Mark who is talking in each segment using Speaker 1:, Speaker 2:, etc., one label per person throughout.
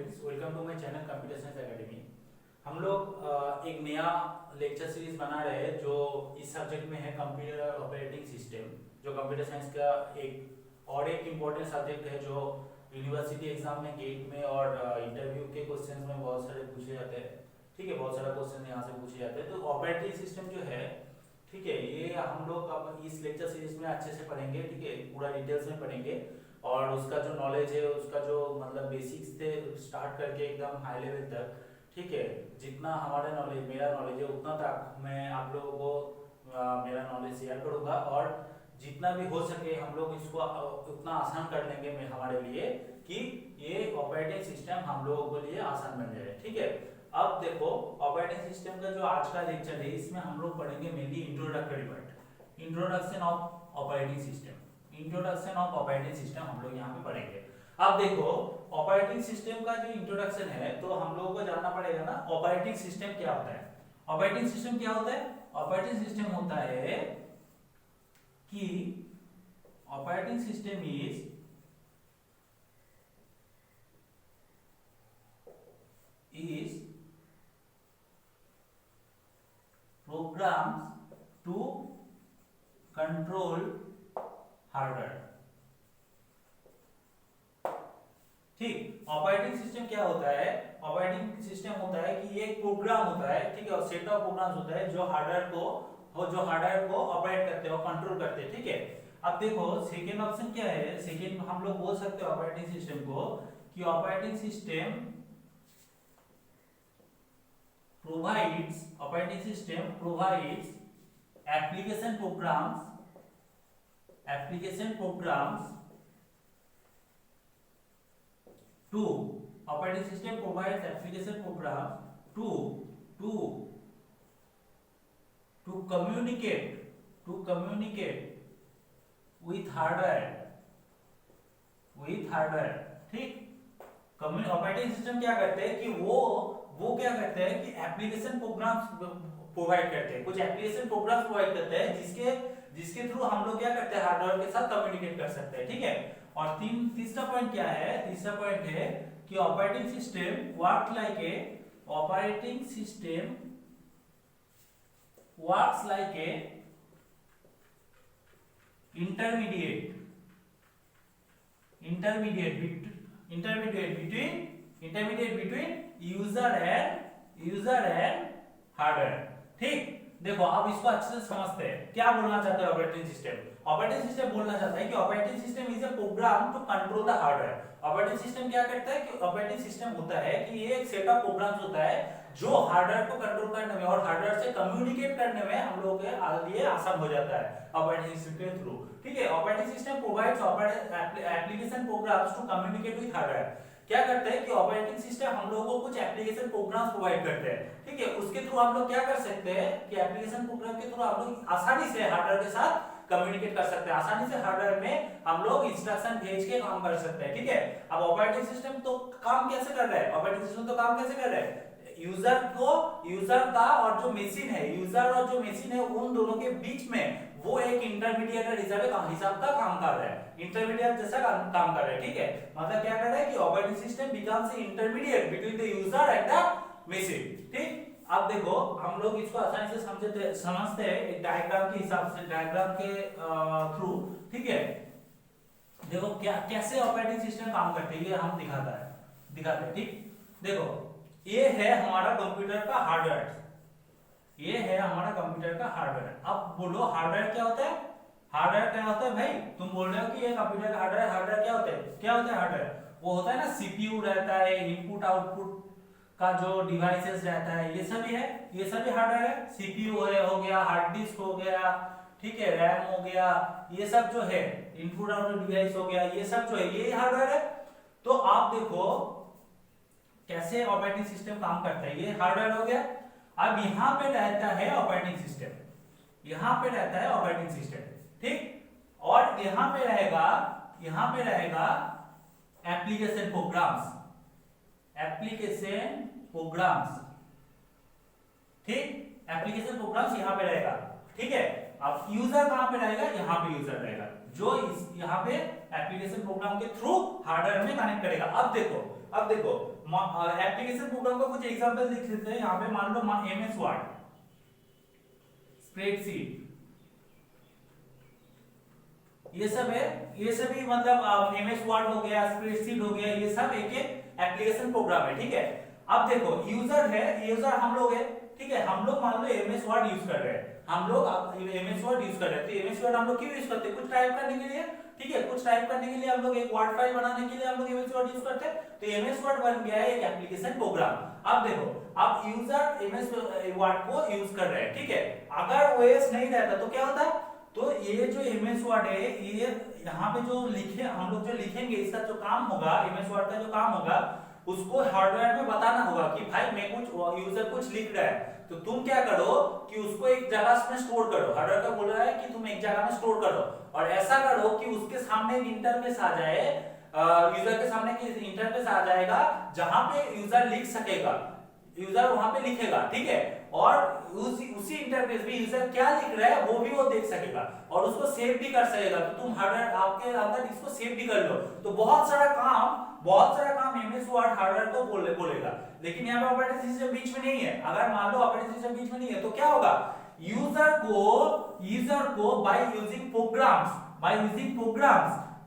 Speaker 1: Students, welcome to my channel computer science academy. हम लोग एक नया लेक्चर सीरीज बना रहे हैं जो इस सब्जेक्ट में है कंप्यूटर ऑपरेटिंग सिस्टम, जो कंप्यूटर साइंस का एक इम्पोर्टेंट सब्जेक्ट है जो यूनिवर्सिटी एग्जाम में, गेट में और इंटरव्यू के क्वेश्चंस में बहुत सारे पूछे जाते हैं। ठीक है, बहुत सारा क्वेश्चन यहाँ से पूछे जाते हैं। तो ऑपरेटिंग सिस्टम जो है, ठीक है, ये हम लोग अब इस लेक्चर सीरीज में अच्छे से पढ़ेंगे। ठीक है, पूरा डिटेल्स में पढ़ेंगे और उसका जो नॉलेज है, उसका जो मतलब बेसिक्स से स्टार्ट करके एकदम हाई लेवल तक, ठीक है, जितना हमारा नॉलेज, मेरा नॉलेज है उतना तक मैं आप लोगों को मेरा नॉलेज शेयर करूंगा और जितना भी हो सके हम लोग इसको उतना आसान कर लेंगे मैं हमारे लिए कि ये ऑपरेटिंग सिस्टम हम लोगों के लिए आसान बन जाए। ठीक है, अब देखो ऑपरेटिंग सिस्टम का जो आज का लेक्चर है इसमें हम लोग पढ़ेंगे mainly introductory part, introduction of operating system. Introduction of operating system हम लोग यहाँ पे पढ़ेंगे। अब देखो ऑपरेटिंग सिस्टम का जो इंट्रोडक्शन है तो हम लोगों को जानना पड़ेगा ना ऑपरेटिंग सिस्टम क्या होता है। ऑपरेटिंग सिस्टम क्या होता है? ऑपरेटिंग सिस्टम होता है कि operating system is programs to control hardware. ठीक, ऑपरेटिंग सिस्टम क्या होता है? ऑपरेटिंग सिस्टम होता है कि ये एक प्रोग्राम होता है, ठीक है, और सेट ऑफ प्रोग्राम्स होता है जो हार्डवेयर को ऑपरेट करते हैं और कंट्रोल करते हैं। ठीक है, अब देखो सेकेंड ऑप्शन क्या है? सेकेंड हम लोग बोल सकते हैं ऑपरेटिंग सिस्टम को कि operating system provides application programs to operating system provides application programs to communicate with hardware। ठीक, ऑपरेटिंग सिस्टम क्या करते हैं कि वो क्या करते हैं कि एप्लीकेशन प्रोग्राम्स प्रोवाइड करते हैं, कुछ एप्लीकेशन प्रोग्राम्स प्रोवाइड करते हैं जिसके थ्रू हम लोग क्या करते हैं, हार्डवेयर के साथ कम्युनिकेट कर सकते हैं। ठीक है, और तीसरा पॉइंट क्या है? तीसरा पॉइंट है कि operating system works like a intermediate between user and hardware. ठीक, देखो अब इसको अच्छे से समझते हैं क्या बोलना चाहते हैं ऑपरेटिंग सिस्टम। ऑपरेटिंग सिस्टम बोलना चाहता है कि operating system is a program to control the hardware. Operating system क्या करता है कि ऑपरेटिंग सिस्टम होता है कि ये एक सेट ऑफ प्रोग्राम्स होता है जो हार्डवेयर को कंट्रोल करने में और हार्डवेयर से कम्युनिकेट करने में हम लोगों के लिए आसान हो जाता है ऑपरेटिंग सिस्टम के थ्रू। ठीक है, operating system provides application programs to communicate with hardware. क्या करते हैं कि ऑपरेटिंग सिस्टम हम लोगों को कुछ एप्लीकेशन प्रोग्राम्स प्रोवाइड करते हैं। ठीक है, उसके थ्रू हम लोग क्या कर सकते हैं कि एप्लीकेशन प्रोग्राम के थ्रू हम लोग आसानी से हार्डवेयर के साथ कम्युनिकेट कर सकते हैं, आसानी से हार्डवेयर में हम लोग इंस्ट्रक्शन भेज के काम कर सकते हैं। ठीक है, अब ऑपरेटिंग सिस्टम तो काम कैसे कर रहा है? ऑपरेटिंग सिस्टम तो काम कैसे कर रहा है? यूजर का और जो मशीन है, यूजर और जो मशीन है उन दोनों के बीच में वो एक इंटरमीडिएटर हिसाब का काम कर रहा है, इंटरमीडिएट जैसा काम कर रहा है। ठीक है, मतलब क्या कर रहा है कि operating system becomes intermediate between the user and the machine. ठीक, अब देखो हम लोग इसको आसानी से समझते हैं एक डायग्राम के हिसाब से, डायग्राम के थ्रू। ठीक है, देखो कैसे ऑपरेटिंग सिस्टम काम करते हैं ये हम दिखाते हैं। ठीक, देखो ये है हमारा कंप्यूटर का हार्डवेयर, ये है हमारा कंप्यूटर का हार्डवेयर। अब बोलो हार्डवेयर क्या होता है? हार्डवेयर क्या होता है भाई? तुम बोल रहे हो कि ये कंप्यूटर का हार्डवेयर क्या होता है? क्या होता है हार्डवेयर? वो होता है ना सीपीयू रहता है, इनपुट आउटपुट का जो डिवाइसेस रहता है, ये सभी है, ये सभी हार्डवेयर है। सीपीयू हो गया, हार्ड डिस्क हो गया, ठीक है, रैम हो गया, ये सब जो है इनपुट आउटपुट डिवाइस हो गया, ये सब जो है ये हार्डवेयर है। तो आप देखो कैसे ऑपरेटिंग सिस्टम काम करता है, ये हार्डवेयर हो गया। अब यहां पे रहता है ऑपरेटिंग सिस्टम, यहां पे रहता है ऑपरेटिंग सिस्टम। ठीक, और यहां पे रहेगा एप्लीकेशन प्रोग्राम्स। ठीक, एप्लीकेशन प्रोग्राम्स यहां पे रहेगा। ठीक है, अब यूजर कहां पे रहेगा? यहां पे यूजर रहेगा। जो इस यहाँ पे एप्लीकेशन प्रोग्राम के थ्रू हार्डवेयर में कनेक्ट करेगा। अब देखो एप्लीकेशन प्रोग्राम का कुछ एग्जांपल लिख लेते हैं। यहाँ पे मान लो एमएस वर्ड, स्प्रेडशीट, ये सब है, ये सभी मतलब एमएस वर्ड हो गया, स्प्रेडशीट हो गया, ये सब एक एक एप्लीकेशन प्रोग्राम है, ठीक है। अब देखो यूजर है, यूजर हम लोग है, ठीक है। हम लोग मान लो एमएस वर्ड यूज कर रहे हैं, हम लोग एमएस वर्ड यूज कर रहे हैं। तो एमएस वर्ड हम लोग क्यों यूज करते हैं? कुछ टाइप करने के लिए, ठीक है। कुछ टाइप करने के लिए हम लोग एक वर्ड फाइल बनाने के लिए हम लोग एमएस वर्ड यूज करते हैं। तो एमएस वर्ड बन गया है एक एप्लीकेशन प्रोग्राम। अब देखो, अब यूजर एमएस वर्ड को यूज कर रहे हैं, ठीक है। अगर ओएस नहीं रहता तो क्या होता है? तो ये जो एमएस वर्ड है, ये यहाँ पे जो लिखे हम लोग जो लिखेंगे, इसका जो काम होगा, एमएस वर्ड का जो काम होगा, उसको हार्डवेयर में बताना होगा कि भाई मैं कुछ यूजर कुछ लिख रहा है, तो तुम क्या करो कि उसको एक जगह में स्टोर करो। हार्डवेयर का बोल रहा है कि तुम एक जगह में स्टोर करो, और ऐसा करो कि उसके सामने एक इंटरफेस आ जाए, यूजर के सामने एक इंटरफेस आ जाएगा जहां पे यूजर लिख सकेगा, यूजर वहां पे लिखेगा, ठीक है। और उसी इंटरफेस में यूजर क्या लिख रहा है वो भी वो देख सकेगा और उसको सेव भी कर सकेगा। तो तुम हार्डवेयर आपके अंदर इसको सेव भी कर लो। तो बहुत सारा काम एमएस वर्ड हार्डवेयर को बोलेगा। लेकिन यहाँ पे ऑपरेटिंग सिस्टम बीच में नहीं है। अगर मान लो ऑपरेटिंग सिस्टम बीच में नहीं है तो क्या होगा? यूजर को बाय यूजिंग प्रोग्राम्स,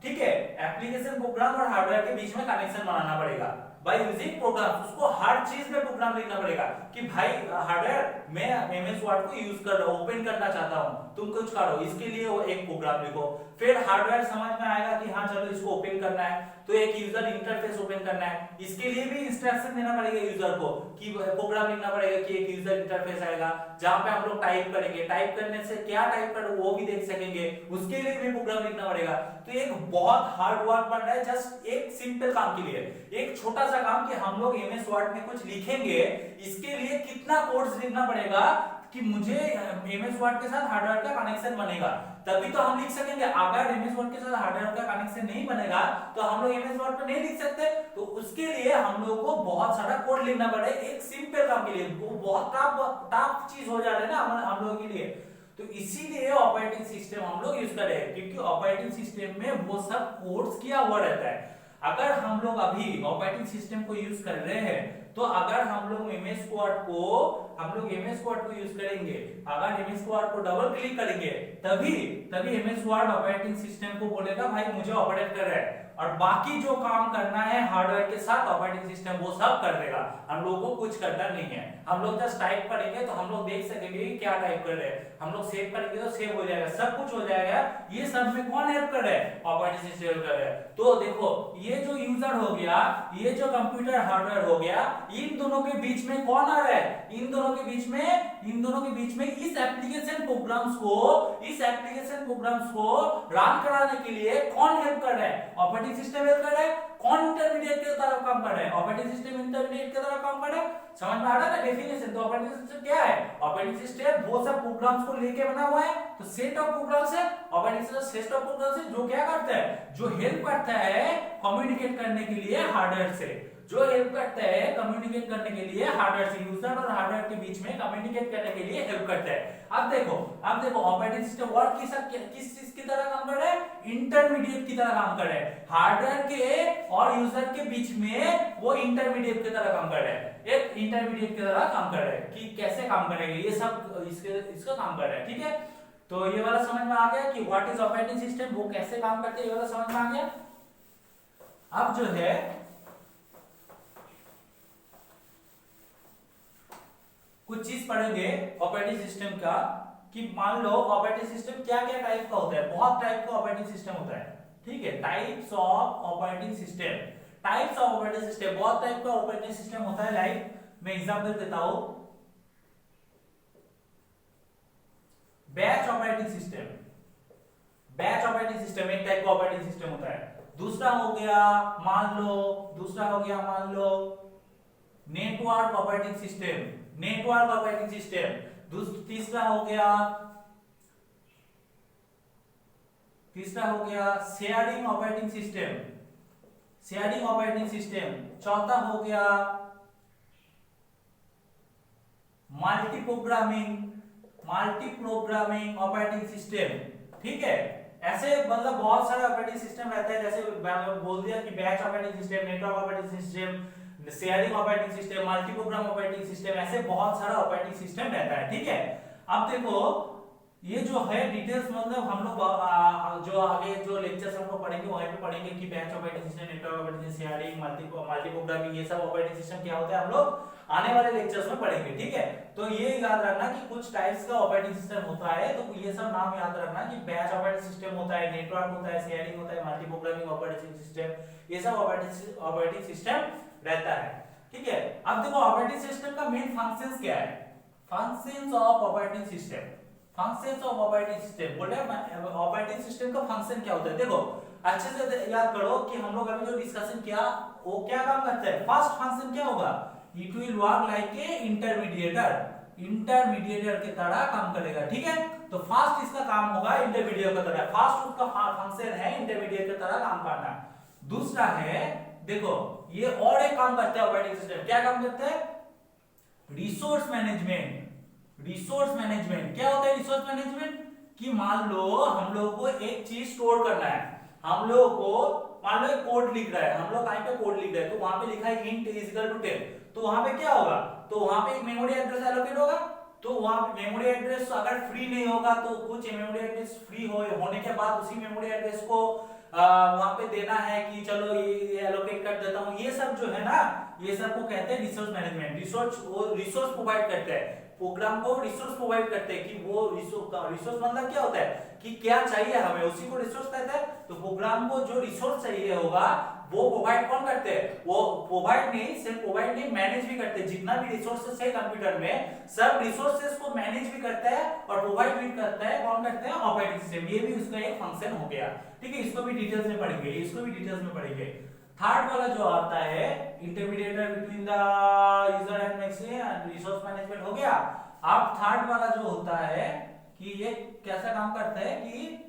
Speaker 1: ठीक है, एप्लीकेशन प्रोग्राम और हार्डवेयर के बीच में कनेक्शन बनाना पड़ेगा। बाय यूजिंग प्रोग्राम, उसको हर चीज में प्रोग्राम लिखना पड़ेगा कि भाई हार्डवेयर मैं एमएस वर्ड को यूज कर रहा हूं, ओपन करना चाहता हूं, तुम कुछ करो, इसके लिए वो एक प्रोग्राम लिखो। फिर हार्डवेयर समझ में आएगा कि हाँ चलो इसको ओपन करना है, तो एक यूजर इंटरफेस ओपन करना है, इसके लिए भी इंस्ट्रक्शन देना पड़ेगा यूजर को कि प्रोग्राम लिखना पड़ेगा कि एक यूजर इंटरफेस आएगा जहां पे हम लोग टाइप करेंगे, टाइप करने से क्या टाइप करो वो भी देख सकेंगे, उसके लिए भी प्रोग्राम लिखना पड़ेगा। तो एक बहुत हार्ड वर्क बन रहा है जस्ट एक सिंपल काम के लिए, एक छोटा सा काम कि हम लोग एमएस वर्ड में कुछ लिखेंगे, इसके लिए कितना कोड्स लिखना पड़ेगा कि मुझे एमएस वर्ड के साथ हार्डवेयर का कनेक्शन बनेगा, तभी तो हम लिख सकेंगे। अगर एमएस वर्ड के साथ हार्डवेयर का कनेक्शन नहीं बनेगा तो हम लोग एमएस वर्ड पे नहीं लिख सकते। तो उसके लिए हम लोग को बहुत सारा कोड लिखना पड़ेगा एक सिंपल काम के लिए, वो बहुत टफ चीज हो जा रहा है ना हम लोगों के लिए। तो इसीलिए ऑपरेटिंग सिस्टम हम लोग यूज कर रहे हैं, क्योंकि ऑपरेटिंग सिस्टम में वो सब कोड्स किया हुआ रहता है। अगर हम लोग अभी ऑपरेटिंग सिस्टम को यूज कर रहे हैं, तो अगर हम लोग एमएस वर्ड को यूज करेंगे, अगर एमएस वर्ड को डबल क्लिक करेंगे, तभी एमएस वर्ड ऑपरेटिंग सिस्टम को बोलेगा भाई मुझे ऑपरेट कर रहा है, और बाकी जो काम करना है हार्डवेयर के साथ ऑपरेटिंग सिस्टम वो सब कर देगा। हम लोगों को कुछ करना नहीं है, हम लोग जस्ट टाइप करेंगे तो हम लोग देख सकेंगे कि क्या टाइप कर रहे हैं, हम लोग सेव करेंगे तो सेव हो जाएगा, सब कुछ हो जाएगा। ये सब में कौन हेल्प कर रहा है? ऑपरेटिंग सिस्टम हेल्प कर रहा है। तो देखो ये जो यूजर हो गया, ये जो कंप्यूटर हार्डवेयर हो गया, इन दोनों के बीच में कौन आ रहा है? इन दोनों के बीच में इस एप्लीकेशन प्रोग्राम्स को रन कराने के लिए कौन हेल्प कर रहा है? ऑपरेटिंग सिस्टम हेल्प कर रहा है। कौन इंटरमीडिएट की तरफ काम कर रहा है? ऑपरेटिंग सिस्टम इंटरमीडिएट की तरफ काम कर रहा है। समझ में आ रहा है ना डेफिनेशन? तो ऑपरेटिंग सिस्टम क्या है? ऑपरेटिंग सिस्टम वो सब प्रोग्राम्स को लेके बना हुआ है, तो सेट ऑफ प्रोग्राम्स है। Operating system set of programs है जो क्या करता है? जो हेल्प करता है कम्युनिकेट करने के लिए हार्डवेयर से, यूजर और हार्डवेयर के बीच में कम्युनिकेट करने के लिए हेल्प करता है। अब देखो ऑपरेटिंग सिस्टम वर्ड किस चीज की तरह काम कर रहा है? इंटरमीडिएट की तरह काम कर रहा है। हार्डवेयर के और यूजर के बीच में वो इंटरमीडिएट की तरह काम कर रहा है, एक इंटरमीडिएट की तरह काम कर रहा है। कि कैसे काम करेंगे ये सब इसका काम कर रहा है, ठीक है। तो ये वाला समझ में आ गया कि व्हाट इज ऑपरेटिंग सिस्टम, वो कैसे काम करते हैं, ये वाला समझ में आ गया। अब जो है कुछ चीज पढ़ेंगे ऑपरेटिंग सिस्टम का, कि मान लो ऑपरेटिंग सिस्टम क्या क्या टाइप का होता है। बहुत टाइप का ऑपरेटिंग सिस्टम होता है, ठीक है। टाइप्स ऑफ ऑपरेटिंग सिस्टम, बहुत टाइप का ऑपरेटिंग सिस्टम होता है। लाइक मैं एग्जांपल देता हूं, बैच ऑपरेटिंग सिस्टम एक टाइप का ऑपरेटिंग सिस्टम होता है। दूसरा हो गया मान लो नेटवर्क ऑपरेटिंग सिस्टम। तीसरा हो गया शेयरिंग ऑपरेटिंग सिस्टम। चौथा हो गया मल्टी प्रोग्रामिंग ऑपरेटिंग सिस्टम, ठीक है। ऐसे मतलब बहुत सारा ऑपरेटिंग सिस्टम रहता है, जैसे बोल दिया कि batch operating system, network operating system, sharing operating system, multi programme operating system, ऐसे बहुत सारा ऑपरेटिंग सिस्टम रहता है। ठीक है, अब देखो ये जो है डिटेल्स मतलब हम लोग जो आगे जो लेक्चर्स हम लोग पढ़ेंगे वहीं पे पढ़ेंगे कि batch operating system, network operating system, sharing, multi programming, ये सब ऑपरेटिंग सिस्टम क्या होता है हम लोग आने वाले लेक्चर्स में पढ़ेंगे। ठीक है, तो ये याद रखना कि कुछ टाइप्स का ऑपरेटिंग सिस्टम होता है, तो ये सब नाम याद रखना कि बैच ऑपरेटिंग सिस्टम होता है, नेटवर्क होता है, शेयरिंग होता है, मल्टी प्रोग्रामिंग ऑपरेटिंग सिस्टम, ये सब ऑपरेटिंग सिस्टम रहता है। ठीक है, अब देखो ऑपरेटिंग सिस्टम का मेन फंक्शंस क्या है, functions of operating system, functions of operating system बोले ऑपरेटिंग सिस्टम का फंक्शन क्या होता है। देखो अच्छे से याद करो कि हम लोग अभी जो डिस्कशन किया वो क्या काम करता है। फर्स्ट फंक्शन क्या होगा, it will work like a intermediator, intermediator की तरह काम करेगा। ठीक है, तो फर्स्ट इसका काम होगा इंटरमीडिएटर की तरह, फर्स्ट उसका फंक्शन है इंटरमीडिएटर की तरह काम करना। दूसरा है देखो ये और एक काम करता है ऑपरेटिंग सिस्टम, क्या काम करता है, रिसोर्स मैनेजमेंट। रिसोर्स मैनेजमेंट क्या होता है, रिसोर्स मैनेजमेंट कि मान लो हम लोगों को एक चीज स्टोर करना है, हम लोगों को मान लो एक कोड लिख रहा है, हम लोग कहीं पे कोड लिख रहे हैं तो वहां पे लिखा है int is equal to 10, तो वहां पे क्या होगा, तो वहां पे एक मेमोरी एड्रेस एलोकेट होगा, तो वहां पे मेमोरी एड्रेस अगर फ्री नहीं होगा तो कुछ मेमोरी एड्रेस फ्री होने के बाद उसी मेमोरी एड्रेस को वहां पे देना है कि चलो ये एलोकेट कर देता हूं, ये सब जो है ना ये सब को कहते हैं रिसोर्स मैनेजमेंट। रिसोर्स प्रोवाइड करते हैं, प्रोग्राम को रिसोर्स प्रोवाइड करते हैं कि वो रिसोर्स मतलब क्या होता है कि क्या चाहिए हमें उसी को रिसोर्स कहते हैं। तो प्रोग्राम को जो रिसोर्स चाहिए होगा वो प्रोवाइड कौन करते हैं, वो प्रोवाइड नहीं सिर्फ प्रोवाइड नहीं मैनेज भी करते हैं, जितना भी रिसोर्सेस है कंप्यूटर में सब रिसोर्सेस को मैनेज भी करता है और प्रोवाइड भी करता है, कौन करते हैं, ऑपरेटिंग सिस्टम। ये भी उसका एक फंक्शन हो गया। ठीक है, इसको भी डिटेल्स में पढ़ेंगे, इसको भी डिटेल्स में पढ़ेंगे। थर्ड वाला जो आता है intermediator between the user and machine, resource management हो गया। अब थर्ड वाला जो होता है कि ये कैसा काम करता है कि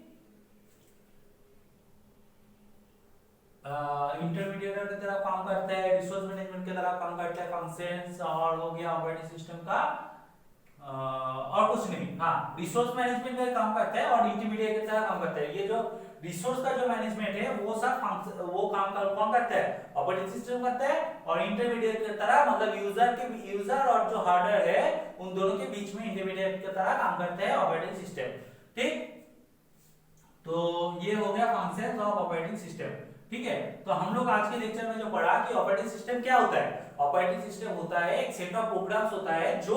Speaker 1: इंटरमीडिएटर की तरह काम करता है, रिसोर्स मैनेजमेंट की तरह काम करता है, फंक्शंस और हो गया ऑपरेटिंग सिस्टम का और कुछ नहीं। हाँ, रिसोर्स मैनेजमेंट का काम करता है और इंटरमीडिएट की तरह काम करता है। ये जो रिसोर्स का जो मैनेजमेंट है वो सब वो काम कौन करता है, ऑपरेटिंग सिस्टम करता है, और इंटरमीडिएट की तरह मतलब यूजर और जो हार्डवेयर है उन दोनों के बीच में इंटरमीडिएट की तरह काम करता है ऑपरेटिंग सिस्टम। ठीक, तो ये हो गया फंक्शंस ऑफ ऑपरेटिंग सिस्टम। ठीक है, तो हम लोग आज के लेक्चर में जो पढ़ा कि ऑपरेटिंग सिस्टम क्या होता है, ऑपरेटिंग सिस्टम होता है एक सेट ऑफ प्रोग्राम्स होता है जो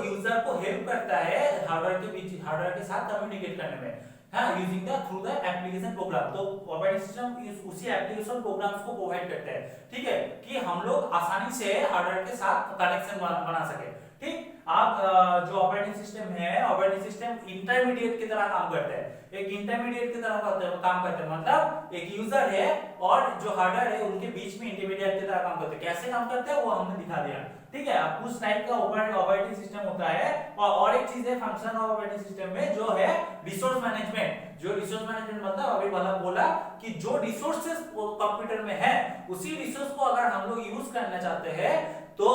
Speaker 1: यूजर को हेल्प करता है हार्डवेयर के साथ कम्युनिकेट करने में, हाँ, using the through the application program. तो ऑपरेटिंग सिस्टम उसी एप्लीकेशन प्रोग्राम्स को प्रोवाइड करता है। ठीक है, कि हम लोग आसानी से हार्डवेयर के साथ कनेक्शन बना सके। ठीक, आप जो ऑपरेटिंग सिस्टम है, ऑपरेटिंग सिस्टम इंटरमीडिएट की तरह काम करता है, एक इंटरमीडिएट की तरह काम करते हैं, मतलब एक यूजर है और जो हार्डवेयर है उनके बीच में इंटरमीडिएट की तरह काम करते हैं। कैसे काम करते हैं वो हमने दिखा दिया। ठीक है, अब उस टाइप का ऑपरेटिंग सिस्टम होता है। और एक चीज है फंक्शन ऑफ ऑपरेटिंग सिस्टम में जो है रिसोर्स मैनेजमेंट। जो रिसोर्स मैनेजमेंट मतलब अभी वाला बोला कि जो रिसोर्सेस कंप्यूटर में है उसी रिसोर्स को अगर हम लोग यूज करना चाहते हैं तो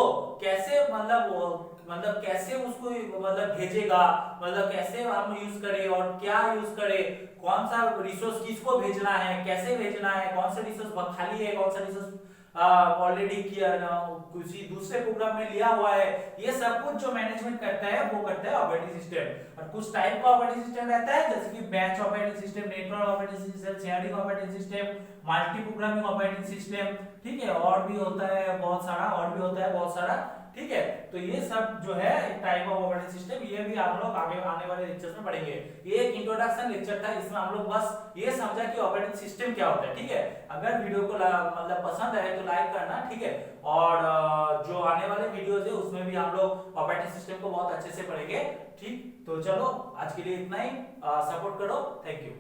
Speaker 1: कैसे मतलब कैसे उसको मतलब भेजेगा, मतलब कैसे हम यूज करें और क्या यूज करें, कौन सा रिसोर्स किसको भेजना है, कैसे भेजना है, कौन सा रिसोर्स खाली है, कौन सा रिसोर्स ऑलरेडी किया किसी दूसरे प्रोग्राम में लिया हुआ है, ये सब कुछ जो मैनेजमेंट करता है वो करता है ऑपरेटिंग सिस्टम। और कुछ टाइप का ऑपरेटिंग सिस्टम रहता है जैसे कि batch operating system, network operating system, sharing operating system, multi programming operating system. ठीक है, और भी होता है बहुत सारा, और भी होता है बहुत सारा। ठीक है, तो ये सब जो है एक टाइप ऑफ ऑपरेटिंग सिस्टम, ये भी आप लोग आगे आने वाले लेक्चर्स में पढ़ेंगे। ये एक इंट्रोडक्शन लेक्चर था, इसमें हम लोग बस ये समझा कि ऑपरेटिंग सिस्टम क्या होता है। ठीक है, अगर वीडियो को मतलब पसंद आए तो लाइक करना। ठीक है, और जो आने वाले वीडियोस है उसमें भी हम लोग ऑपरेटिंग सिस्टम को बहुत अच्छे से पढ़ेंगे। ठीक, तो चलो आज के लिए इतना ही, सपोर्ट करो, थैंक यू।